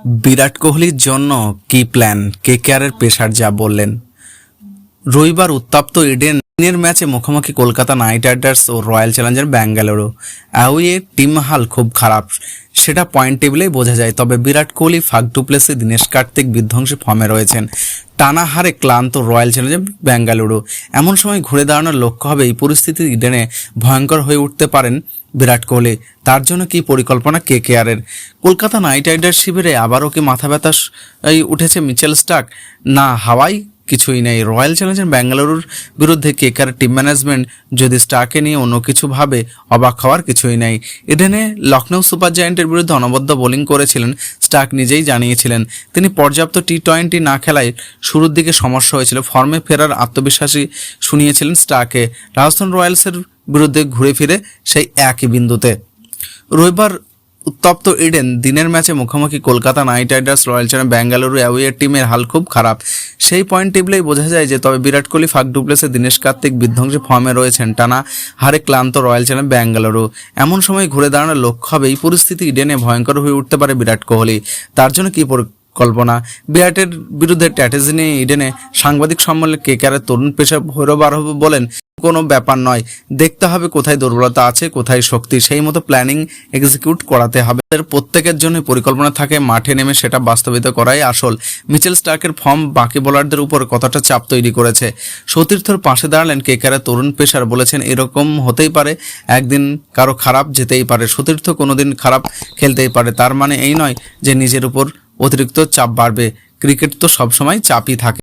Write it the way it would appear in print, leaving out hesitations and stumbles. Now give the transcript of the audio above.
বিরাট কোহলির জন্য কি প্ল্যান? কেকেআরের পেসার যা বললেন। রবিবার উত্তপ্ত ইডেনের ম্যাচে মুখোমুখি কলকাতা নাইট রাইডার্স ও Royal Challengers Bengaluru. Away team হাল খুব খারাপ, সেটা পয়েন্ট টেবিলেই বোঝা যায়। তবে Virat Kohli, Faf du Plessis, Dinesh Karthik বিধ্বংসী ফর্মে রয়েছেন। টানা হারে ক্লান্ত রয়্যাল চ্যালেঞ্জার্স ব্যাঙ্গালুরু। এমন সময় ঘুরে দাঁড়ানোর লক্ষ্য হবে এই পরিস্থিতি ইডেনে ভয়ঙ্কর হয়ে উঠতে পারেন বিরাট কোহলি। তার জন্য কি পরিকল্পনা কেকেআরের? কলকাতা নাইট রাইডার্স শিবিরে আবারও কি মাথা ব্যথা উঠেছে মিচেল স্টার্ক? না, হাওয়াই কিছুই নেই। রয়্যাল চ্যালেঞ্জার্স ব্যাঙ্গালুরুর বিরুদ্ধে কেকেআর টিম ম্যানেজমেন্ট যদি স্টার্কে নিয়ে অন্য কিছু ভাবে, অবাক হওয়ার কিছুই নেই। ইডেনে লখনৌ সুপার জায়ান্টের বিরুদ্ধে অনবদ্য বোলিং করেছিলেন স্টার্ক, নিজেই জানিয়েছিলেন তিনি পর্যাপ্ত টি-20 না খেলায় শুরুর দিকে সমস্যা হয়েছিল। ফর্মে ফেরার আত্মবিশ্বাসী শুনিয়েছিলেন স্টার্কে। রাজস্থান রয়্যালসের বিরুদ্ধে ঘুরে ফিরে সেই একই বিন্দুতে। রবিবার উত্তপ্ত ইডেন দিনের ম্যাচে মুখোমুখি Kolkata Knight Riders royal Challengers Bengaluru. Away টিমের হাল খুব খারাপ, সেই পয়েন্ট টেবিলেই বোঝা যায় যে। তবে Virat Kohli, Faf du Plessis, Dinesh Karthik বিধ্বংসী ফর্মে রয়েছেন। টানা হারে ক্লান্ত রয়্যাল চ্যালেঞ্জার্স ব্যাঙ্গালুরু। এমন সময় ঘুরে দাঁড়ানোর লক্ষ্য হবে এই পরিস্থিতি ইডেনে ভয়ঙ্কর হয়ে উঠতে পারে বিরাট কোহলি। তার জন্য কি পরিকল্পনা? বিরাটের বিরুদ্ধে স্ট্র্যাটেজি নিয়ে ইডেনে সাংবাদিক সম্মেলনে কেকেআরের তরুণ পেসার ভৈরব আরোহ বলেন, কোনো ব্যাপার নয়, দেখতে হবে কোথায় দুর্বলতা আছে, কোথায় শক্তি, সেই মতো প্ল্যানিং এক্সিকিউট করাতে হবে। প্রত্যেকের জন্য পরিকল্পনা থাকে, মাঠে নেমে সেটা বাস্তবিত করাই আসল। মিচেল স্টার্কের ফর্ম বাকি বোলারদের উপর কতটা চাপ তৈরি করেছে? সতীর্থর পাশে দাঁড়ালেন কেকেআরের তরুণ পেসার, বলেছেন এরকম হতেই পারে, একদিন কারো খারাপ যেতেই পারে, সতীর্থ কোনোদিন খারাপ খেলতেই পারে। তার মানে এই নয় যে নিজের উপর অতিরিক্ত চাপ বাড়বে। ক্রিকেট তো সবসময় চাপই থাকে।